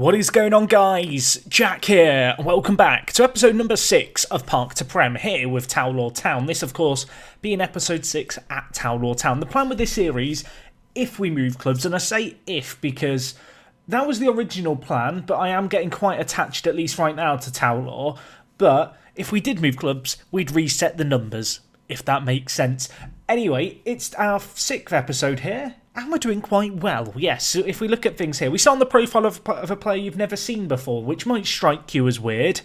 What is going on, guys? Jack here, and welcome back to episode number 6 of Park to Prem, here with Towlaw Town. This, of course, being episode 6 at Towlaw Town. The plan with this series, if we move clubs, and I say if because that was the original plan, but I am getting quite attached, at least right now, to Towlaw. But if we did move clubs, we'd reset the numbers, if that makes sense. Anyway, it's our 6th episode here. And we're doing quite well, yes. So if we look at things here, we start on the profile of a player you've never seen before, which might strike you as weird.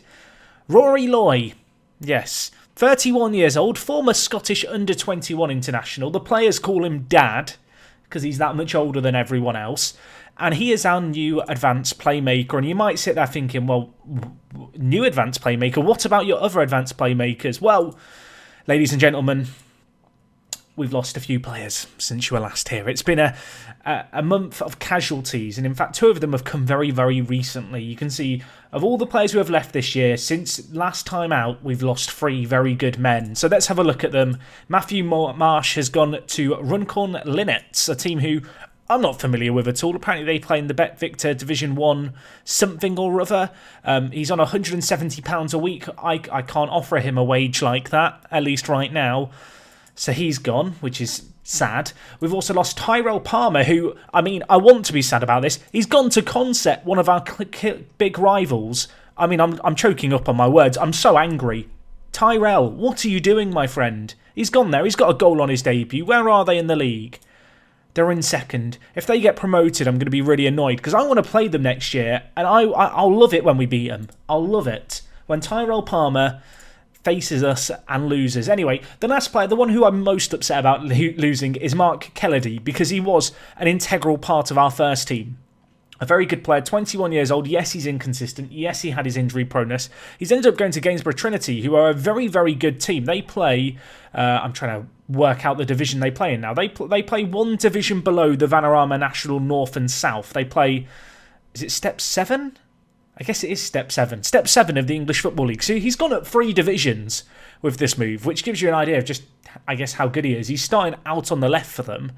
Rory Loy, yes. 31 years old, former Scottish under-21 international. The players call him Dad, because he's that much older than everyone else. And he is our new advanced playmaker. And you might sit there thinking, well, new advanced playmaker, what about your other advanced playmakers? Well, ladies and gentlemen, we've lost a few players since you were last here. It's been a month of casualties, and in fact 2 of them have come very, very recently. You can see, of all the players who have left this year, since last time out, we've lost 3 very good men. So let's have a look at them. Matthew Marsh has gone to Runcorn Linnets, a team who I'm not familiar with at all. Apparently they play in the Bet Victor Division 1 something or other. He's on £170 a week. I can't offer him a wage like that, at least right now. So he's gone, which is sad. We've also lost Tyrell Palmer, who, I mean, I want to be sad about this. He's gone to Concept, one of our big rivals. I mean, I'm choking up on my words. I'm so angry. Tyrell, what are you doing, my friend? He's gone there. He's got a goal on his debut. Where are they in the league? They're in 2nd. If they get promoted, I'm going to be really annoyed because I want to play them next year, and I'll love it when we beat them. I'll love it. When Tyrell Palmer faces us and loses. Anyway, the last player, the one who I'm most upset about losing, is Mark Kelledy, because he was an integral part of our first team. A very good player, 21 years old. Yes, he's inconsistent. Yes, he had his injury proneness. He's ended up going to Gainsborough Trinity, who are a very, very good team. They play, I'm trying to work out the division they play in now. They play one division below the Vanarama National North and South. They play, is it Step 7? I guess it is Step 7. Step 7 of the English Football League. So he's gone up 3 divisions with this move, which gives you an idea of just, I guess, how good he is. He's starting out on the left for them.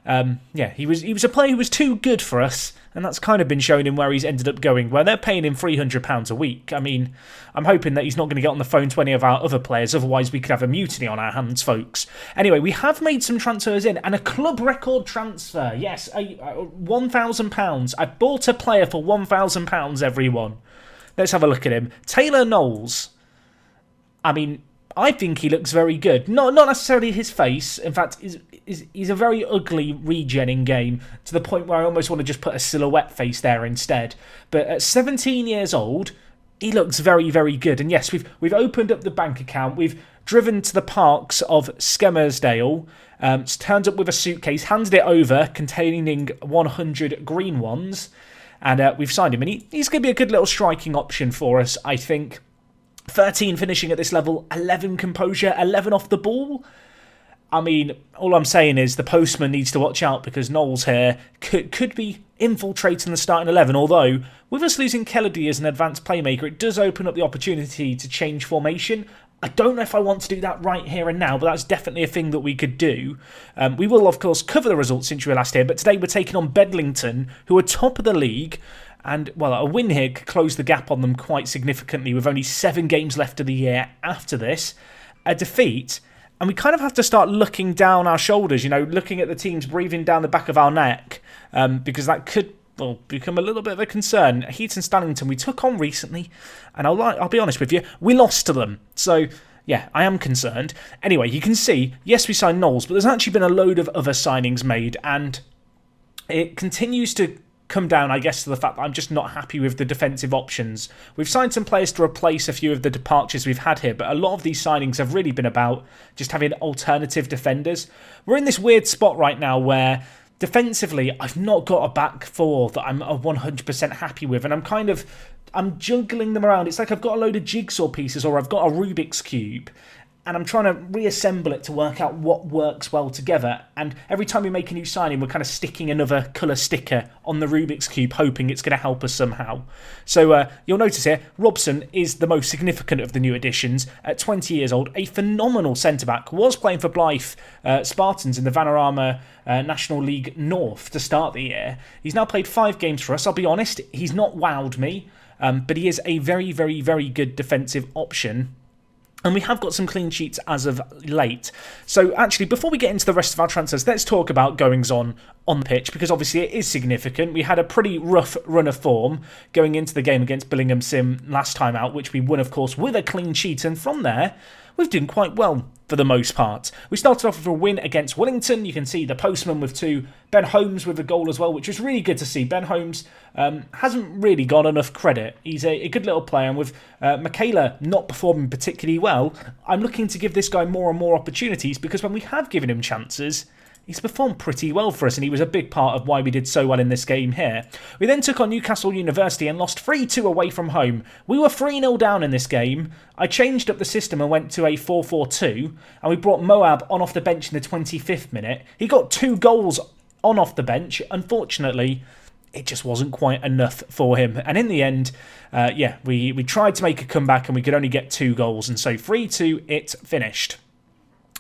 Yeah, he was a player who was too good for us, and that's kind of been shown in where he's ended up going, where they're paying him £300 a week. I mean, I'm hoping that he's not going to get on the phone to any of our other players, otherwise we could have a mutiny on our hands, folks. Anyway, we have made some transfers in, and a club record transfer. Yes, £1,000. I bought a player for £1,000, everyone. Let's have a look at him. Taylor Knowles. I mean, I think he looks very good. Not necessarily his face. In fact, he's a very ugly regen in game, to the point where I almost want to just put a silhouette face there instead. But at 17 years old, he looks very, very good. And yes, we've opened up the bank account. We've driven to the parks of Skemersdale, turned up with a suitcase, handed it over containing 100 green ones, and we've signed him. And he's going to be a good little striking option for us, I think. 13 finishing at this level, 11 composure, 11 off the ball. I mean, all I'm saying is the postman needs to watch out, because Knowles here could be infiltrating the starting 11, although with us losing Kelledy as an advanced playmaker, it does open up the opportunity to change formation. I don't know if I want to do that right here and now, but that's definitely a thing that we could do. We will, of course, cover the results since you were last here, but today we're taking on Bedlington, who are top of the league. And, well, a win here could close the gap on them quite significantly, with only 7 games left of the year after this. A defeat, and we kind of have to start looking down our shoulders, looking at the teams breathing down the back of our neck, because that could, well, become a little bit of a concern. Heaton Stannington we took on recently, and I'll be honest with you, we lost to them. So, yeah, I am concerned. Anyway, you can see, yes, we signed Knowles, but there's actually been a load of other signings made, and it continues to come down, I guess, to the fact that I'm just not happy with the defensive options. We've signed some players to replace a few of the departures we've had here, but a lot of these signings have really been about just having alternative defenders. We're in this weird spot right now where defensively I've not got a back four that I'm 100% happy with, and I'm juggling them around. It's like I've got a load of jigsaw pieces, or I've got a Rubik's Cube, and I'm trying to reassemble it to work out what works well together. And every time we make a new signing, we're kind of sticking another colour sticker on the Rubik's Cube, hoping it's going to help us somehow. So you'll notice here, Robson is the most significant of the new additions. At 20 years old, a phenomenal centre-back, was playing for Blythe Spartans in the Vanarama National League North to start the year. He's now played 5 games for us. I'll be honest, he's not wowed me, but he is a very, very, very good defensive option. And we have got some clean sheets as of late. So actually, before we get into the rest of our transfers, let's talk about goings-on the pitch, because obviously it is significant. We had a pretty rough run of form going into the game against Billingham Sim last time out, which we won, of course, with a clean sheet. And from there, we've done quite well for the most part. We started off with a win against Wellington. You can see the postman with 2, Ben Holmes with a goal as well, which was really good to see. Ben Holmes hasn't really got enough credit. He's a good little player, and with Michaela not performing particularly well, I'm looking to give this guy more and more opportunities, because when we have given him chances, he's performed pretty well for us, and he was a big part of why we did so well in this game here. We then took on Newcastle University and lost 3-2 away from home. We were 3-0 down in this game. I changed up the system and went to a 4-4-2, and we brought Moab on off the bench in the 25th minute. He got 2 goals on off the bench. Unfortunately, it just wasn't quite enough for him. And in the end, we tried to make a comeback, and we could only get 2 goals. And so 3-2, it finished.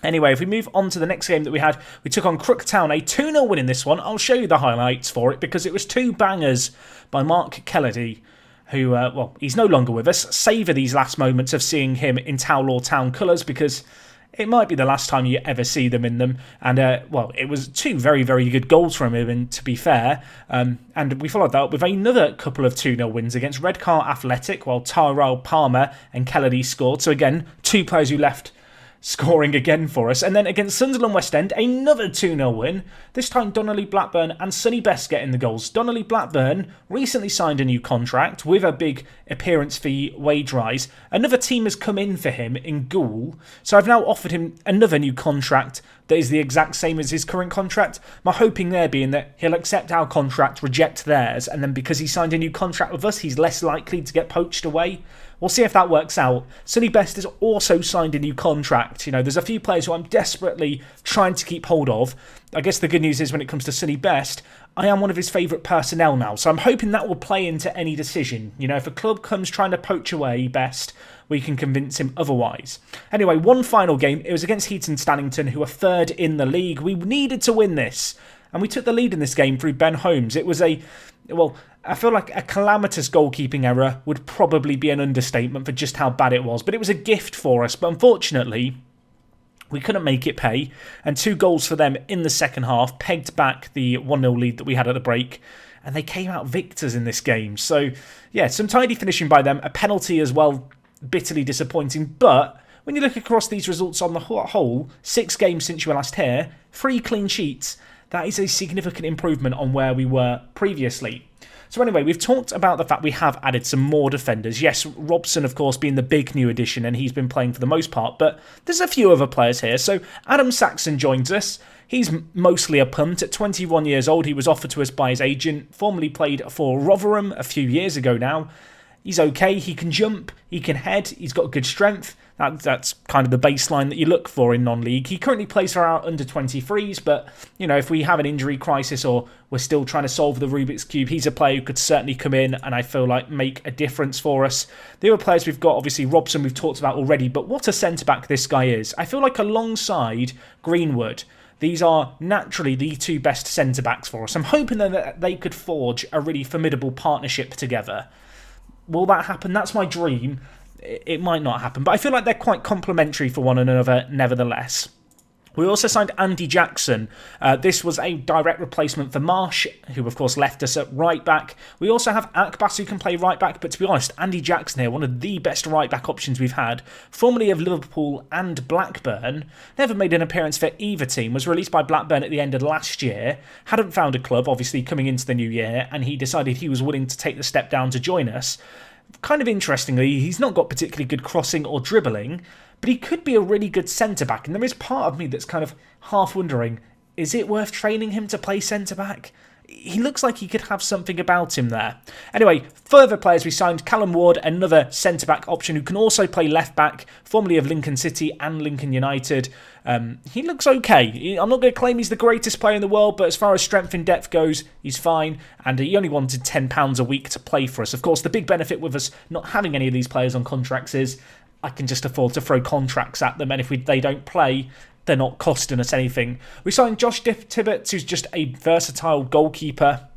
Anyway, if we move on to the next game that we had, we took on Crooktown, a 2-0 win in this one. I'll show you the highlights for it, because it was 2 bangers by Mark Kelledy, who, he's no longer with us. Savour these last moments of seeing him in Towlaw Town colours, because it might be the last time you ever see them in them. And, it was 2 very, very good goals from him, and to be fair. And we followed that up with another couple of 2-0 wins against Redcar Athletic, while Tyrell Palmer and Kelledy scored. So again, 2 players who left scoring again for us. And then against Sunderland West End, another 2-0 win. This time Donnelly Blackburn and Sonny Best getting the goals. Donnelly Blackburn recently signed a new contract with a big appearance fee wage rise. Another team has come in for him in Goole, so I've now offered him another new contract that is the exact same as his current contract. My hoping there being that he'll accept our contract, reject theirs, and then because he signed a new contract with us, he's less likely to get poached away. We'll see if that works out. Sonny Best has also signed a new contract. You know, there's a few players who I'm desperately trying to keep hold of. I guess the good news is when it comes to Sonny Best, I am one of his favourite personnel now, so I'm hoping that will play into any decision. You know, if a club comes trying to poach away Best, we can convince him otherwise. Anyway, one final game. It was against Heaton Stannington, who are 3rd in the league. We needed to win this, and we took the lead in this game through Ben Holmes. It was I feel like a calamitous goalkeeping error would probably be an understatement for just how bad it was, but it was a gift for us. But unfortunately, we couldn't make it pay, and 2 goals for them in the second half pegged back the 1-0 lead that we had at the break, and they came out victors in this game. So, yeah, some tidy finishing by them, a penalty as well, bitterly disappointing, but when you look across these results on the whole, 6 games since you were last here, 3 clean sheets, that is a significant improvement on where we were previously. So anyway, we've talked about the fact we have added some more defenders. Yes, Robson, of course, being the big new addition, and he's been playing for the most part, but there's a few other players here. So Adam Saxon joins us. He's mostly a punt. At 21 years old, he was offered to us by his agent, formerly played for Rotherham a few years ago now. He's okay, he can jump, he can head, he's got good strength. That's kind of the baseline that you look for in non-league. He currently plays for our under-23s, but, you know, if we have an injury crisis or we're still trying to solve the Rubik's Cube, he's a player who could certainly come in and I feel like make a difference for us. The other players we've got, obviously Robson we've talked about already, but what a centre-back this guy is. I feel like alongside Greenwood, these are naturally the 2 best centre-backs for us. I'm hoping that they could forge a really formidable partnership together. Will that happen? That's my dream. It might not happen, but I feel like they're quite complementary for one another nevertheless. We also signed Andy Jackson. This was a direct replacement for Marsh, who of course left us at right back. We also have Akbas who can play right back, but to be honest, Andy Jackson here, one of the best right back options we've had, formerly of Liverpool and Blackburn, never made an appearance for either team, was released by Blackburn at the end of last year, hadn't found a club obviously coming into the new year, and he decided he was willing to take the step down to join us. Kind of interestingly, he's not got particularly good crossing or dribbling, but he could be a really good centre-back, and there is part of me that's kind of half wondering, is it worth training him to play centre-back? he looks like he could have something about him there. Anyway, further players we signed: Callum Ward, another centre-back option who can also play left-back, formerly of Lincoln City and Lincoln United. He looks okay. I'm not going to claim he's the greatest player in the world, but as far as strength and depth goes, he's fine. And he only wanted £10 a week to play for us. Of course, the big benefit with us not having any of these players on contracts is I can just afford to throw contracts at them, and if they don't play, they're not costing us anything. We signed Josh Tibbetts, who's just a versatile goalkeeper.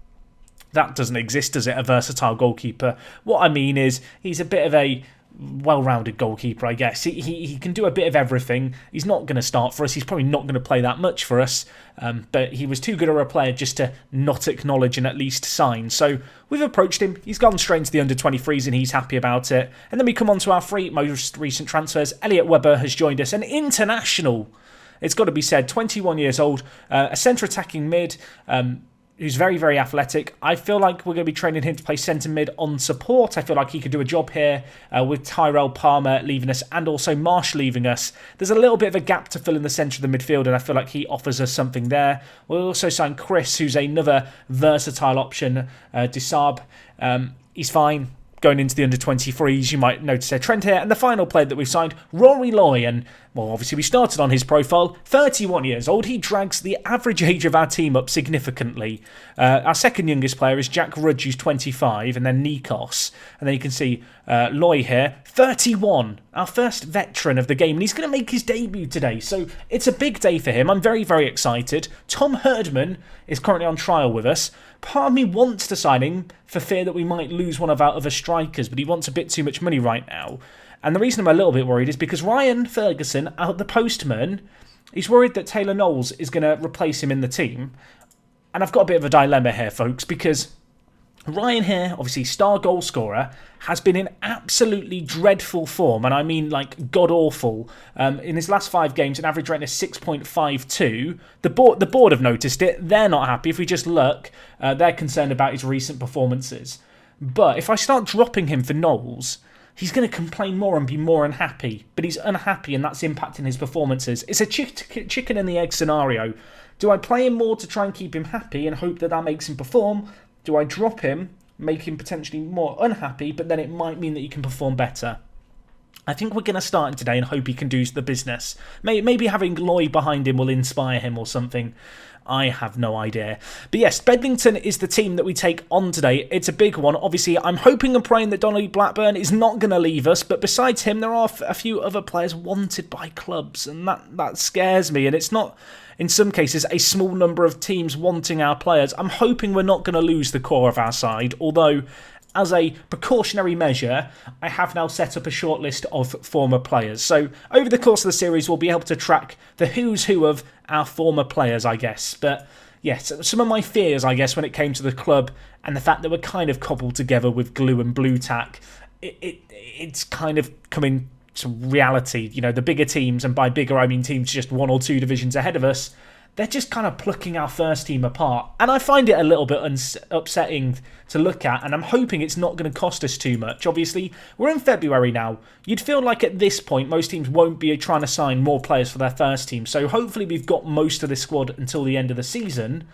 That doesn't exist, does it, a versatile goalkeeper? What I mean is he's a bit of a well-rounded goalkeeper, I guess. He can do a bit of everything. He's not going to start for us. He's probably not going to play that much for us. But he was too good a player just to not acknowledge and at least sign. So we've approached him. He's gone straight into the under-23s and he's happy about it. And then we come on to our three most recent transfers. Elliot Weber has joined us, an international. It's got to be said, 21 years old, a centre-attacking mid, who's very, very athletic. I feel like we're going to be training him to play centre mid on support. I feel like he could do a job here with Tyrell Palmer leaving us and also Marsh leaving us. There's a little bit of a gap to fill in the centre of the midfield, and I feel like he offers us something there. We'll also sign Chris, who's another versatile option. Desab, he's fine. Going into the under-23s, you might notice a trend here. And the final player that we've signed, Rory Loy. And, well, obviously we started on his profile. 31 years old. He drags the average age of our team up significantly. Our second youngest player is Jack Rudge, who's 25, and then Nikos. And then you can see Loy here, 31. Our first veteran of the game. And he's going to make his debut today. So it's a big day for him. I'm very, very excited. Tom Herdman is currently on trial with us. Part of me wants to sign him for fear that we might lose one of our other strikers, but he wants a bit too much money right now. And the reason I'm a little bit worried is because Ryan Ferguson, out the postman, he's worried that Taylor Knowles is going to replace him in the team. And I've got a bit of a dilemma here, folks, because Ryan here, obviously star goal scorer, has been in absolutely dreadful form, and I mean like god-awful. In his last 5 games, an average rating of 6.52. The board have noticed it. They're not happy. If we just look, they're concerned about his recent performances. But if I start dropping him for Knowles, he's going to complain more and be more unhappy. But he's unhappy, and that's impacting his performances. It's a chicken and the egg scenario. Do I play him more to try and keep him happy and hope that that makes him perform? Do I drop him, make him potentially more unhappy, but then it might mean that he can perform better? I think we're going to start him today and hope he can do the business. Maybe having Loy behind him will inspire him or something. I have no idea. But yes, Bedlington is the team that we take on today. It's a big one. Obviously, I'm hoping and praying that Donnelly Blackburn is not going to leave us. But besides him, there are a few other players wanted by clubs. And that scares me. And it's not, in some cases, a small number of teams wanting our players. I'm hoping we're not going to lose the core of our side. Although, as a precautionary measure, I have now set up a short list of former players. So over the course of the series, we'll be able to track the who's who of our former players, I guess. But yes, some of my fears, I guess, when it came to the club and the fact that we're kind of cobbled together with glue and blue tack, it's kind of coming to reality. You know, the bigger teams, and by bigger I mean teams just 1 or 2 divisions ahead of us, they're just kind of plucking our first team apart. And I find it a little bit upsetting to look at, and I'm hoping it's not going to cost us too much. Obviously, we're in February now. You'd feel like at this point, most teams won't be trying to sign more players for their first team. So hopefully we've got most of the squad until the end of the season.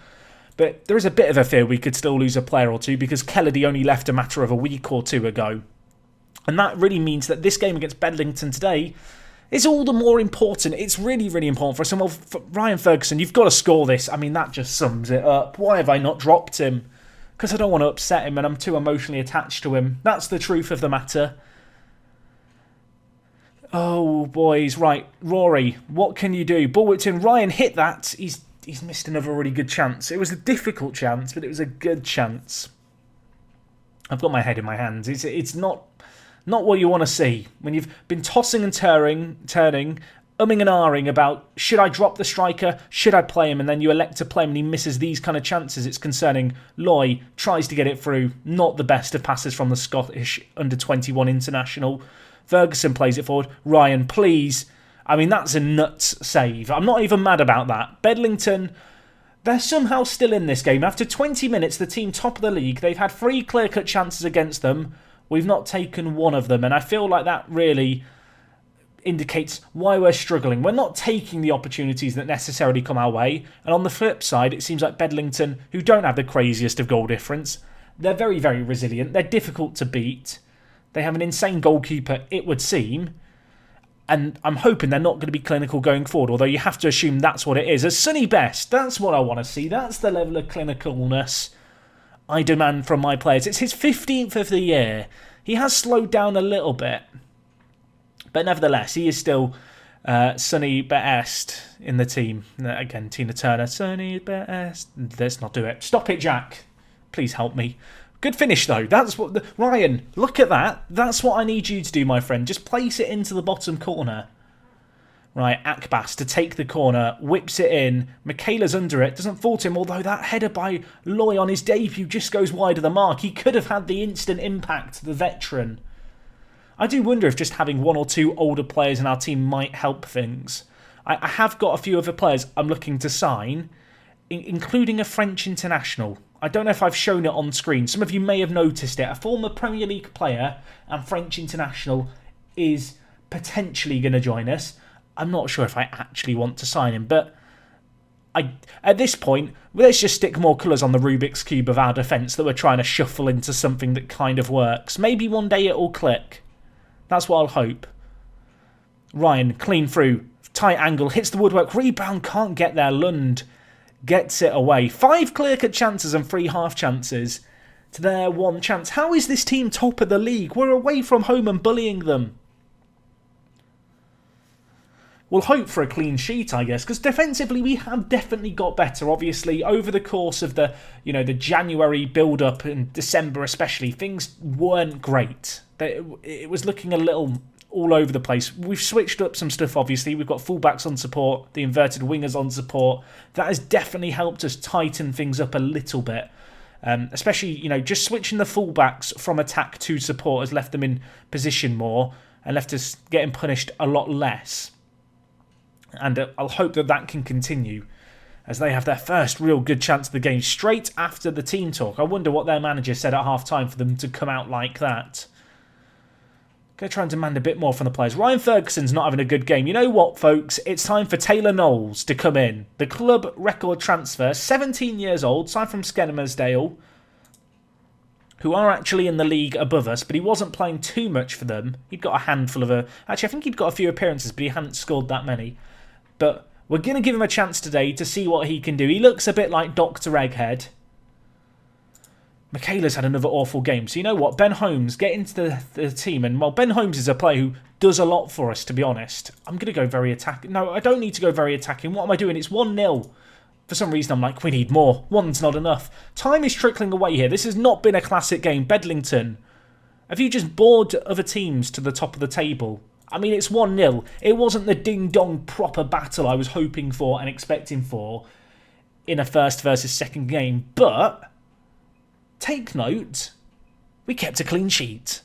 But there is a bit of a fear we could still lose a player or two because Kennedy only left a matter of a week or 2 ago. And that really means that this game against Bedlington today is all the more important. It's really, really important for us. And well, for Ryan Ferguson, you've got to score this. I mean, that just sums it up. Why have I not dropped him? Because I don't want to upset him and I'm too emotionally attached to him. That's the truth of the matter. Oh, boys. Right, Rory, what can you do? Ball whipped in. Ryan hit that. He's missed another really good chance. It was a difficult chance, but it was a good chance. I've got my head in my hands. It's not what you want to see. When you've been tossing and turning, umming and ahhing about, should I drop the striker, should I play him, and then you elect to play him and he misses these kind of chances, it's concerning. Loy tries to get it through, not the best of passes from the Scottish under-21 international. Ferguson plays it forward. Ryan, please. I mean, that's a nuts save. I'm not even mad about that. Bedlington, they're somehow still in this game. After 20 minutes, the team top of the league, they've had 3 clear-cut chances against them. We've not taken one of them, and I feel like that really indicates why we're struggling. We're not taking the opportunities that necessarily come our way. And on the flip side, it seems like Bedlington, who don't have the craziest of goal difference, they're very, very resilient. They're difficult to beat. They have an insane goalkeeper, it would seem. And I'm hoping they're not going to be clinical going forward, although you have to assume that's what it is. As Sonny Best, that's what I want to see. That's the level of clinicalness I demand from my players. It's his 15th of the year. He has slowed down a little bit. But nevertheless, he is still Sonny Best in the team. Again, Tina Turner. Sonny Best. Let's not do it. Stop it, Jack. Please help me. Good finish, though. That's what... Ryan, look at that. That's what I need you to do, my friend. Just place it into the bottom corner. Right, Akbas to take the corner. Whips it in. Michaela's under it. Doesn't fault him, although that header by Loy on his debut just goes wide of the mark. He could have had the instant impact, the veteran. I do wonder if just having one or two older players in our team might help things. I have got a few other players I'm looking to sign, including a French international. I don't know if I've shown it on screen. Some of you may have noticed it. A former Premier League player and French international is potentially going to join us. I'm not sure if I actually want to sign him, but at this point, let's just stick more colours on the Rubik's Cube of our defence that we're trying to shuffle into something that kind of works. Maybe one day it will click. That's what I'll hope. Ryan, clean through. Tight angle, hits the woodwork. Rebound, can't get there. Lund gets it away. 5 clear-cut chances and 3 half chances to their 1 chance. How is this team top of the league? We're away from home and bullying them. We'll hope for a clean sheet, I guess, because defensively we have definitely got better. Obviously, over the course of the January build-up and December especially, things weren't great. It was looking a little all over the place. We've switched up some stuff, obviously. We've got fullbacks on support, the inverted wingers on support. That has definitely helped us tighten things up a little bit. Especially, just switching the fullbacks from attack to support has left them in position more and left us getting punished a lot less. And I'll hope that can continue as they have their first real good chance of the game straight after the team talk. I wonder what their manager said at half-time for them to come out like that. Going to try and demand a bit more from the players. Ryan Ferguson's not having a good game. You know what, folks? It's time for Taylor Knowles to come in. The club record transfer, 17 years old, signed from Skenmersdale, who are actually in the league above us, but he wasn't playing too much for them. He'd got a handful of... Actually, I think he'd got a few appearances, but he hadn't scored that many. But we're going to give him a chance today to see what he can do. He looks a bit like Dr. Egghead. Michaela's had another awful game. So you know what? Ben Holmes, get into the team. And while Ben Holmes is a player who does a lot for us, to be honest, I'm going to go very attacking. No, I don't need to go very attacking. What am I doing? It's 1-0. For some reason, I'm like, we need more. 1's not enough. Time is trickling away here. This has not been a classic game. Bedlington, have you just bored other teams to the top of the table? I mean, it's 1-0. It wasn't the ding-dong proper battle I was hoping for and expecting for in a first versus second game. But take note, we kept a clean sheet.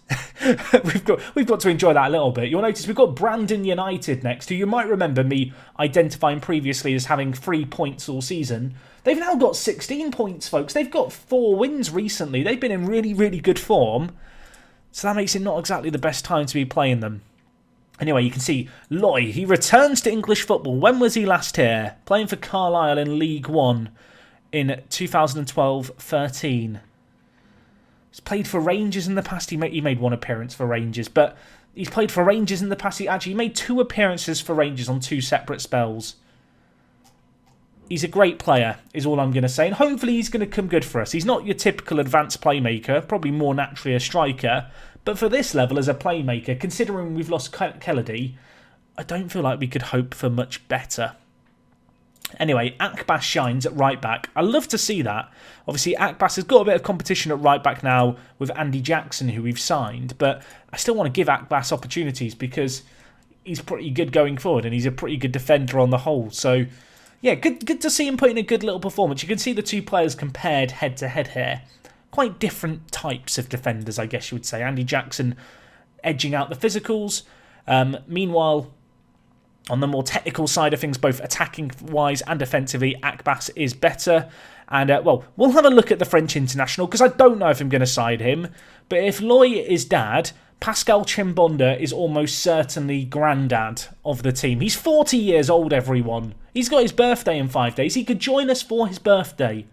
we've got to enjoy that a little bit. You'll notice we've got Brandon United next, who you might remember me identifying previously as having 3 points all season. They've now got 16 points, folks. They've got 4 wins recently. They've been in really, really good form. So that makes it not exactly the best time to be playing them. Anyway, you can see Loy, he returns to English football. When was he last here? Playing for Carlisle in League One in 2012-13. He's played for Rangers in the past. He made 1 appearance for Rangers, but he's played for Rangers in the past. He made 2 appearances for Rangers on 2 separate spells. He's a great player, is all I'm going to say, and hopefully he's going to come good for us. He's not your typical advanced playmaker, probably more naturally a striker, but for this level as a playmaker, considering we've lost Kelledy, I don't feel like we could hope for much better. Anyway, Akbas shines at right back. I love to see that. Obviously, Akbas has got a bit of competition at right back now with Andy Jackson, who we've signed, but I still want to give Akbas opportunities because he's pretty good going forward and he's a pretty good defender on the whole. So, yeah, good to see him put in a good little performance. You can see the 2 players compared head to head here. Quite different types of defenders, I guess you would say. Andy Jackson edging out the physicals. Meanwhile, on the more technical side of things, both attacking-wise and defensively, Akbas is better. And, we'll have a look at the French international, because I don't know if I'm going to side him. But if Loy is dad, Pascal Chimbonda is almost certainly granddad of the team. He's 40 years old, everyone. He's got his birthday in 5 days. He could join us for his birthday.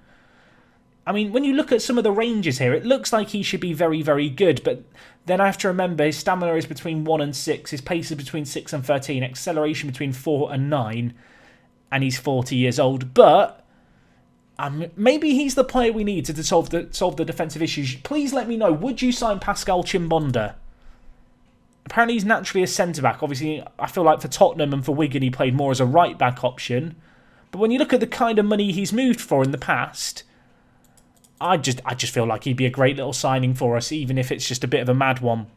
I mean, when you look at some of the ranges here, it looks like he should be very, very good. But then I have to remember his stamina is between 1 and 6. His pace is between 6 and 13. Acceleration between 4 and 9. And he's 40 years old. But maybe he's the player we need to solve the defensive issues. Please let me know. Would you sign Pascal Chimbonda? Apparently he's naturally a centre-back. Obviously, I feel like for Tottenham and for Wigan, he played more as a right-back option. But when you look at the kind of money he's moved for in the past, I just feel like he'd be a great little signing for us, even if it's just a bit of a mad one.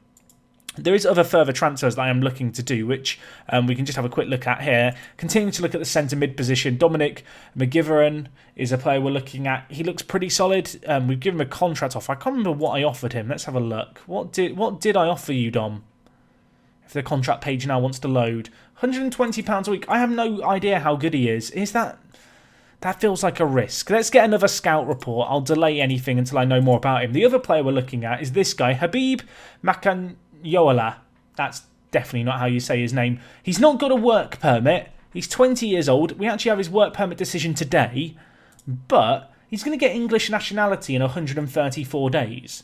There is other further transfers that I am looking to do, which we can just have a quick look at here. Continuing to look at the centre-mid position, Dominic McGivern is a player we're looking at. He looks pretty solid. We've given him a contract offer. I can't remember what I offered him. Let's have a look. What did I offer you, Dom? If the contract page now wants to load. £120 a week. I have no idea how good he is. Is that... That feels like a risk. Let's get another scout report. I'll delay anything until I know more about him. The other player we're looking at is this guy, Habib Makanyola. That's definitely not how you say his name. He's not got a work permit. He's 20 years old. We actually have his work permit decision today. But he's going to get English nationality in 134 days.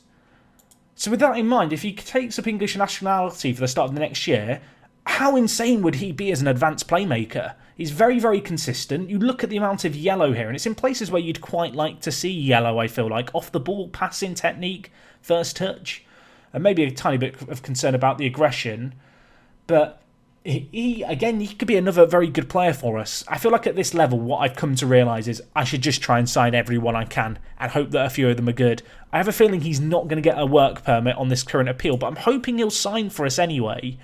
So with that in mind, if he takes up English nationality for the start of the next year, how insane would he be as an advanced playmaker? He's very, very consistent. You look at the amount of yellow here, and it's in places where you'd quite like to see yellow, I feel like. Off the ball, passing technique, first touch. And maybe a tiny bit of concern about the aggression. But he could be another very good player for us. I feel like at this level, what I've come to realise is I should just try and sign everyone I can and hope that a few of them are good. I have a feeling he's not going to get a work permit on this current appeal, but I'm hoping he'll sign for us anyway.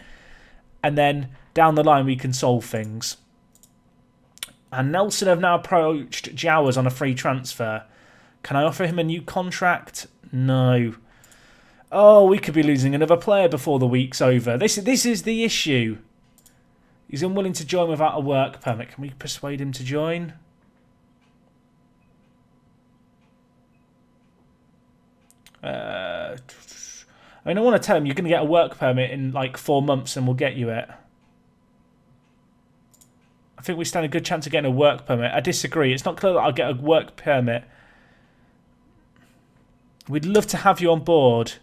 And then down the line, we can solve things. And Nelson have now approached Jowers on a free transfer. Can I offer him a new contract? No. Oh, we could be losing another player before the week's over. This is the issue. He's unwilling to join without a work permit. Can we persuade him to join? I mean, I want to tell him you're going to get a work permit in like 4 months and we'll get you it. I think we stand a good chance of getting a work permit. I disagree. It's not clear that I'll get a work permit. We'd love to have you on board.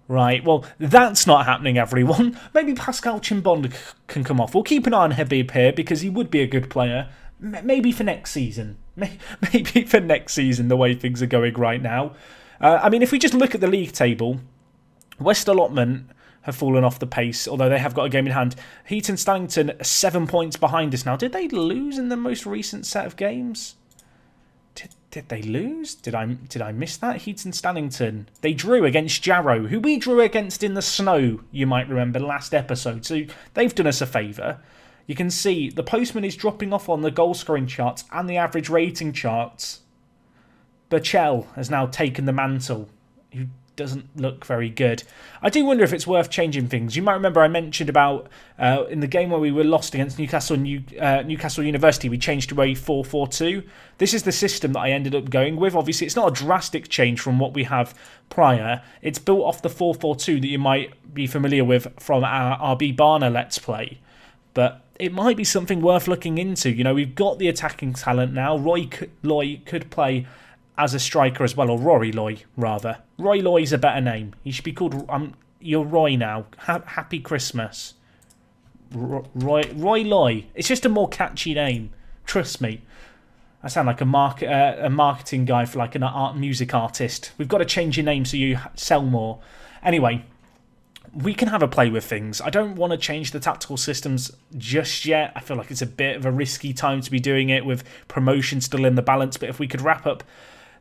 Right, well, that's not happening, everyone. Maybe Pascal Chimbonda can come off. We'll keep an eye on Habib here because he would be a good player. Maybe for next season. Maybe for next season, the way things are going right now. I mean, if we just look at the league table, West Allotment have fallen off the pace, although they have got a game in hand. Heaton Stallington 7 points behind us now. Did they lose in the most recent set of games? Did they lose? Did I miss that? Heaton Stallington. They drew against Jarrow, who we drew against in the snow, you might remember, last episode. So they've done us a favour. You can see the postman is dropping off on the goal-scoring charts and the average rating charts. Burchell has now taken the mantle, who doesn't look very good. I do wonder if it's worth changing things. You might remember I mentioned about in the game where we were lost against Newcastle University, we changed to a 4-4-2. This is the system that I ended up going with. Obviously, it's not a drastic change from what we have prior. It's built off the 4-4-2 that you might be familiar with from our RB Barner Let's Play. But it might be something worth looking into. You know, we've got the attacking talent now. Roy Loy could play as a striker as well, or Rory Loy, rather. Roy Loy's a better name. He should be called... you're Roy now. Happy Christmas. Roy Loy. It's just a more catchy name. Trust me. I sound like a marketing guy for like an music artist. We've got to change your name so you sell more. Anyway, we can have a play with things. I don't want to change the tactical systems just yet. I feel like it's a bit of a risky time to be doing it with promotion still in the balance. But if we could wrap up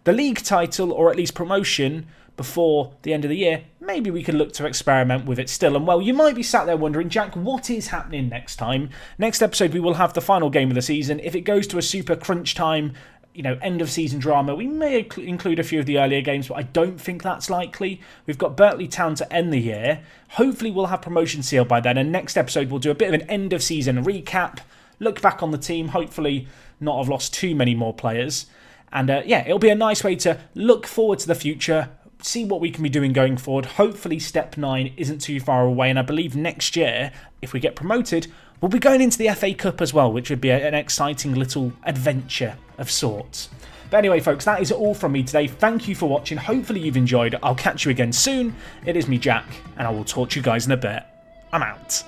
the league title, or at least promotion, before the end of the year, maybe we could look to experiment with it still. And well, you might be sat there wondering, Jack, what is happening next time? Next episode, we will have the final game of the season. If it goes to a super crunch time, you know, end of season drama, we may include a few of the earlier games, but I don't think that's likely. We've got Berkeley Town to end the year. Hopefully we'll have promotion sealed by then, and next episode we'll do a bit of an end of season recap, look back on the team, hopefully not have lost too many more players. And yeah, it'll be a nice way to look forward to the future, see what we can be doing going forward. Hopefully step 9 isn't too far away, and I believe next year, if we get promoted, we'll be going into the FA Cup as well, which would be an exciting little adventure of sorts. But anyway, folks, that is all from me today. Thank you for watching. Hopefully you've enjoyed. I'll catch you again soon. It is me, Jack, and I will talk to you guys in a bit. I'm out.